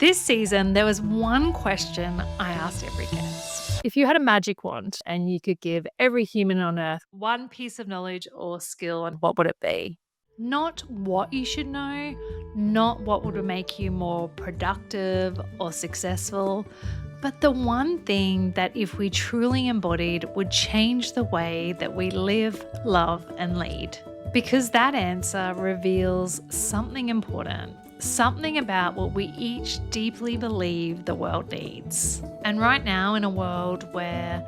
This season, there was one question I asked every guest. If you had a magic wand and you could give every human on earth One piece of knowledge or skill, and what would it be? not what you should know, not what would make you more productive or successful, but the one thing that if we truly embodied would change the way that we live, love, and lead. Because that answer reveals something important, something about what we each deeply believe the world needs. And right now, in a world where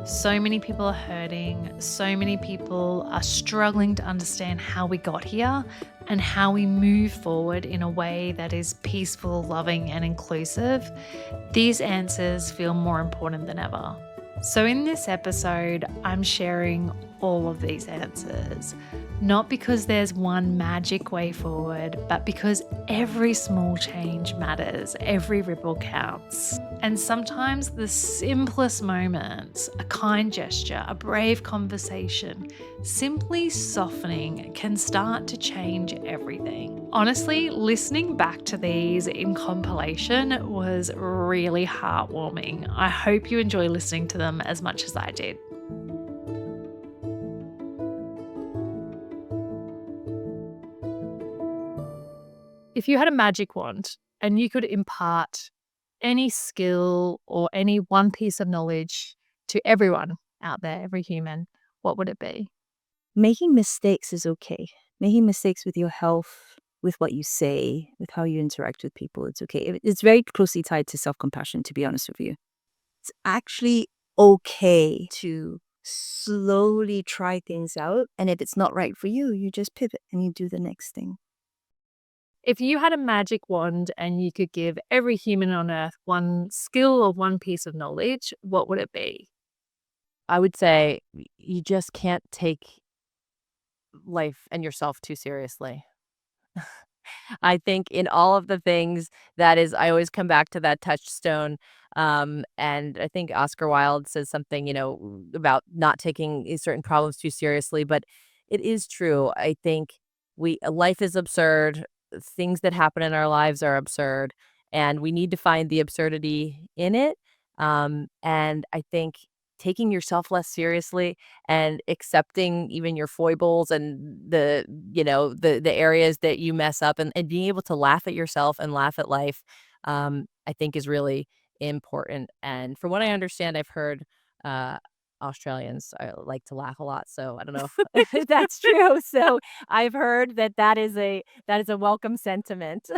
so many people are hurting, so many people are struggling to understand how we got here and how we move forward in a way that is peaceful, loving, and inclusive, these answers feel more important than ever. So in this episode, I'm sharing all of these answers, not because there's one magic way forward, but because every small change matters, every ripple counts. And sometimes the simplest moments, a kind gesture, a brave conversation, simply softening can start to change everything. Honestly, listening back to these in compilation was really heartwarming. I hope you enjoy listening to them as much as I did. If you had a magic wand and you could impart any skill or any one piece of knowledge to everyone out there, every human, what would it be? Making mistakes is okay. Making mistakes with your health, with what you say, with how you interact with people, it's okay. It's very closely tied to self-compassion, to be honest with you. It's actually okay to slowly try things out. And if it's not right for you, you just pivot and you do the next thing. If you had a magic wand and you could give every human on earth one skill or one piece of knowledge, what would it be? I would say you just can't take life and yourself too seriously. I think in all of the things I always come back to that touchstone. And I think Oscar Wilde says something, about not taking certain problems too seriously, but it is true. I think life is absurd. Things that happen in our lives are absurd, and we need to find the absurdity in it. And I think taking yourself less seriously and accepting even your foibles and the areas that you mess up, and being able to laugh at yourself and laugh at life, I think is really important. And from what I understand, I've heard Australians like to laugh a lot, so I don't know if that's true. So I've heard that is a welcome sentiment.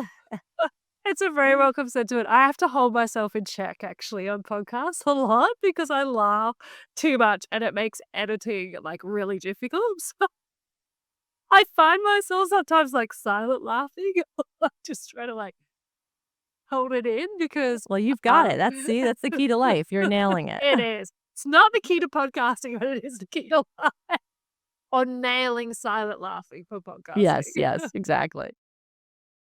It's a very welcome sentiment. I have to hold myself in check actually on podcasts a lot because I laugh too much and it makes editing really difficult. So I find myself sometimes silent laughing, just trying to hold it in because Well, you've got it. That's the key to life. You're nailing it. it is. It's not the key to podcasting, but it is the key to life. Or nailing silent laughing for podcasting. Yes, exactly.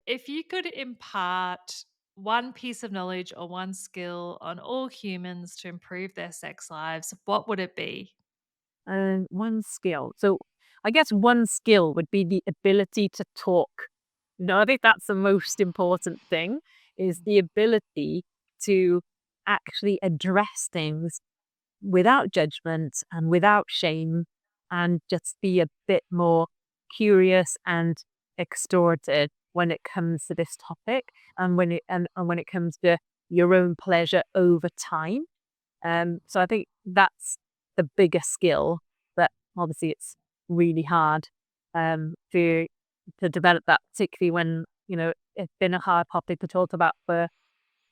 If you could impart one piece of knowledge or one skill on all humans to improve their sex lives, what would it be? One skill. So I guess one skill would be the ability to talk. I think that's the most important thing, is the ability to actually address things without judgment and without shame, and just be a bit more curious and extroverted when it comes to this topic, and when it comes to your own pleasure over time. So I think that's the biggest skill, but obviously it's really hard to develop that, particularly when it's been a hard topic to talk about for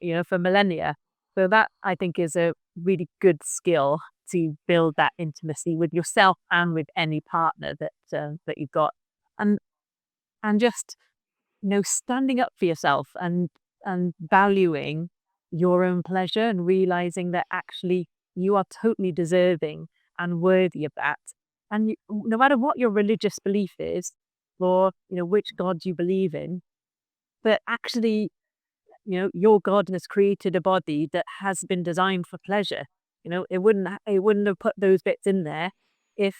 millennia. So that, I think, is a really good skill to build that intimacy with yourself and with any partner that you've got, and just standing up for yourself and valuing your own pleasure and realizing that actually you are totally deserving and worthy of that. And no matter what your religious belief is, or which God you believe in, but actually your God has created a body that has been designed for pleasure. It wouldn't have put those bits in there if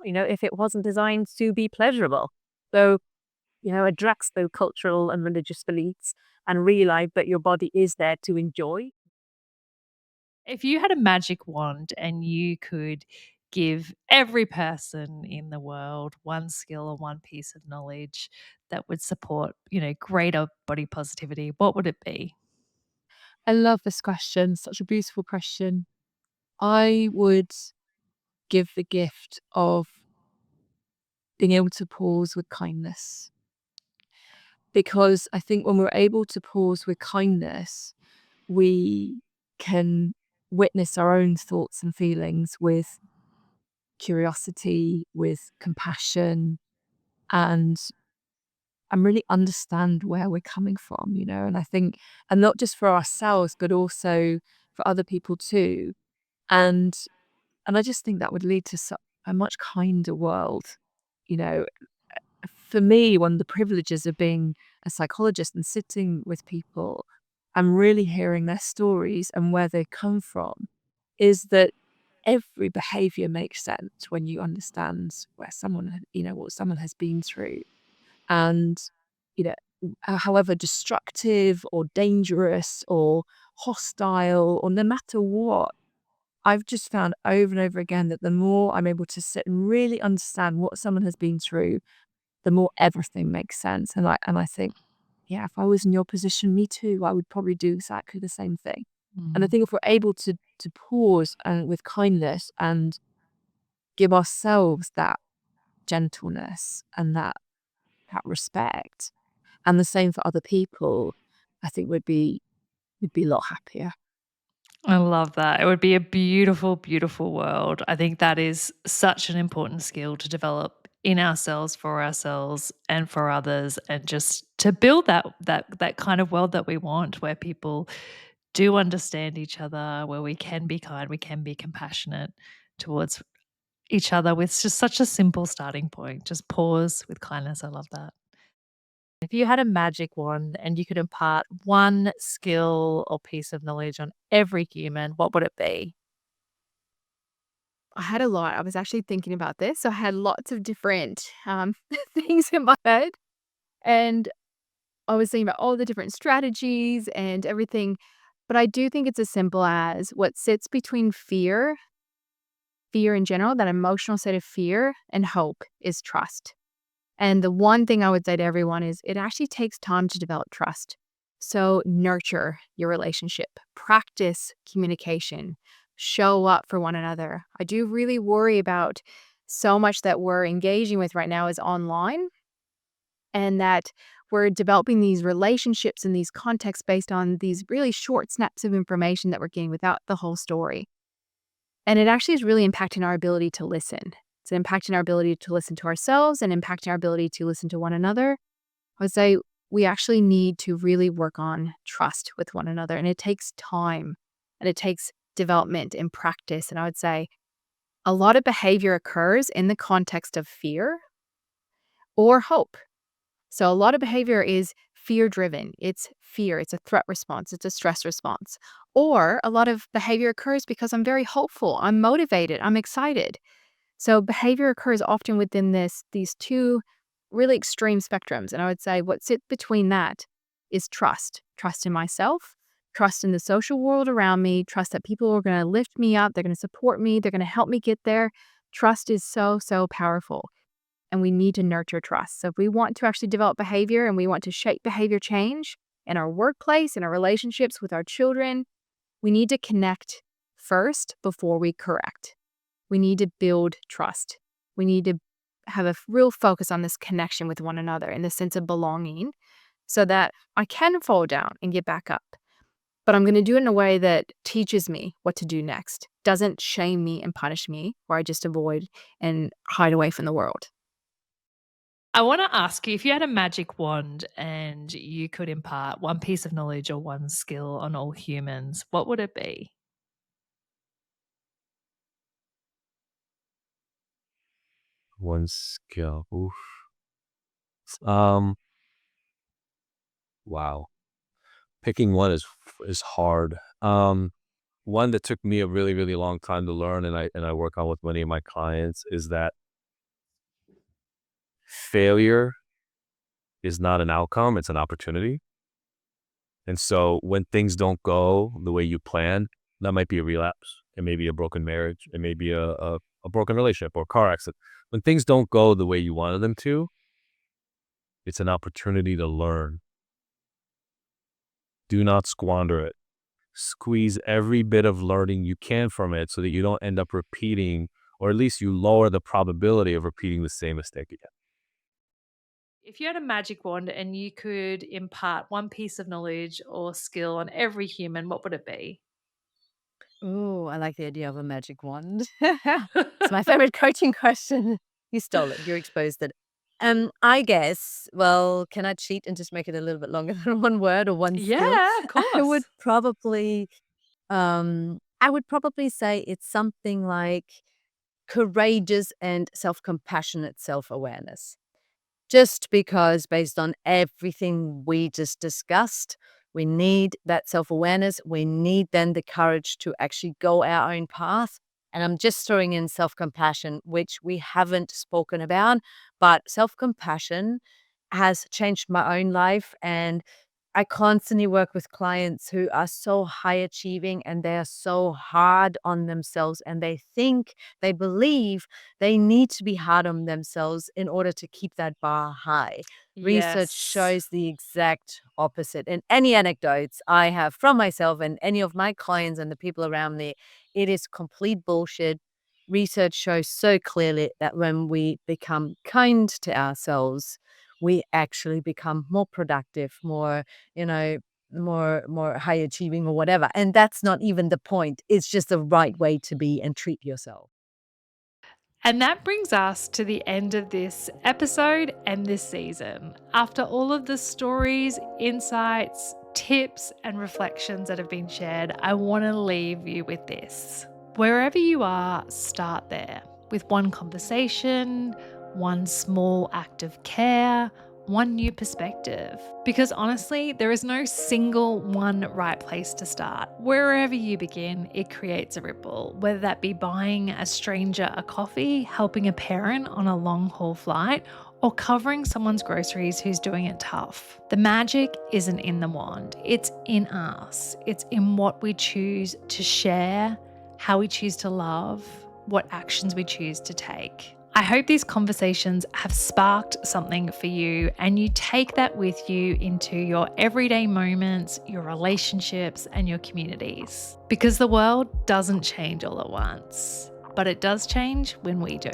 it wasn't designed to be pleasurable. So address those cultural and religious beliefs and realize that your body is there to enjoy. If you had a magic wand and you could give every person in the world one skill or one piece of knowledge that would support, greater body positivity, what would it be? I love this question. Such a beautiful question. I would give the gift of being able to pause with kindness. Because I think when we're able to pause with kindness, we can witness our own thoughts and feelings with curiosity, with compassion, and really understand where we're coming from, and I think, and not just for ourselves, but also for other people too. And I just think that would lead to a much kinder world. You know, for me, one of the privileges of being a psychologist and sitting with people and really hearing their stories and where they come from is that every behavior makes sense when you understand where someone, what someone has been through. And, you know, however destructive or dangerous or hostile or no matter what, I've just found over and over again that the more I'm able to sit and really understand what someone has been through, the more everything makes sense. And I think, yeah, if I was in your position, me too, I would probably do exactly the same thing. And I think if we're able to pause and with kindness and give ourselves that gentleness and that respect, and the same for other people, I think we'd be a lot happier. I love that. It would be a beautiful, beautiful world. I think that is such an important skill to develop in ourselves, for ourselves, and for others, and just to build that kind of world that we want, where people do understand each other, where we can be kind, we can be compassionate towards each other with just such a simple starting point. Just pause with kindness. I love that. If you had a magic wand and you could impart one skill or piece of knowledge on every human, what would it be? I had a lot. I was actually thinking about this. So I had lots of different things in my head. And I was thinking about all the different strategies and everything. But I do think it's as simple as what sits between fear in general, that emotional state of fear, and hope is trust. And the one thing I would say to everyone is it actually takes time to develop trust. So nurture your relationship, practice communication, show up for one another. I do really worry about so much that we're engaging with right now is online, and that we're developing these relationships and these contexts based on these really short snaps of information that we're getting without the whole story. And it actually is really impacting our ability to listen. It's impacting our ability to listen to ourselves and impacting our ability to listen to one another. I would say we actually need to really work on trust with one another. And it takes time and it takes development and practice. And I would say a lot of behavior occurs in the context of fear or hope. So a lot of behavior is fear driven. It's fear. It's a threat response. It's a stress response. Or a lot of behavior occurs because I'm very hopeful. I'm motivated. I'm excited. So behavior occurs often within these two really extreme spectrums. And I would say what sits between that is trust. Trust in myself, trust in the social world around me, trust that people are going to lift me up, they're going to support me, they're going to help me get there. Trust is so, so powerful. And we need to nurture trust. So if we want to actually develop behavior and we want to shape behavior change in our workplace, in our relationships with our children, we need to connect first before we correct. We need to build trust. We need to have a real focus on this connection with one another and the sense of belonging so that I can fall down and get back up. But I'm going to do it in a way that teaches me what to do next, doesn't shame me and punish me, where I just avoid and hide away from the world. I want to ask you, if you had a magic wand and you could impart one piece of knowledge or one skill on all humans, what would it be? One skill. Oof. Um, wow. Picking one is hard. One that took me a really, really long time to learn, and I work on with many of my clients, is that failure is not an outcome, it's an opportunity. And so when things don't go the way you plan, that might be a relapse. It may be a broken marriage. It may be a broken relationship or a car accident. When things don't go the way you wanted them to, it's an opportunity to learn. Do not squander it. Squeeze every bit of learning you can from it so that you don't end up repeating, or at least you lower the probability of repeating the same mistake again. If you had a magic wand and you could impart one piece of knowledge or skill on every human, what would it be? Ooh, I like the idea of a magic wand. It's my favorite coaching question. You stole it. You exposed it. I guess, well, can I cheat and just make it a little bit longer than one word or one skill? Yeah, of I would course. probably, I would probably say it's something like courageous and self-compassionate self-awareness. Just because, based on everything we just discussed, we need that self awareness. We need then the courage to actually go our own path. And I'm just throwing in self compassion, which we haven't spoken about, but self compassion has changed my own life. And I constantly work with clients who are so high achieving and they are so hard on themselves, and they believe they need to be hard on themselves in order to keep that bar high. Research Yes. shows the exact opposite. And any anecdotes I have from myself and any of my clients and the people around me, it is complete bullshit. Research shows so clearly that when we become kind to ourselves, we actually become more productive, more, you know, more high achieving or whatever. And that's not even the point. It's just the right way to be and treat yourself. And that brings us to the end of this episode and this season. After all of the stories, insights, tips, and reflections that have been shared, I want to leave you with this. Wherever you are, start there with one conversation, one small act of care, one new perspective. Because honestly, there is no single one right place to start. Wherever you begin, it creates a ripple, whether that be buying a stranger a coffee, helping a parent on a long haul flight, or covering someone's groceries who's doing it tough. The magic isn't in the wand, it's in us. It's in what we choose to share, how we choose to love, what actions we choose to take. I hope these conversations have sparked something for you and you take that with you into your everyday moments, your relationships, and your communities. Because the world doesn't change all at once, but it does change when we do.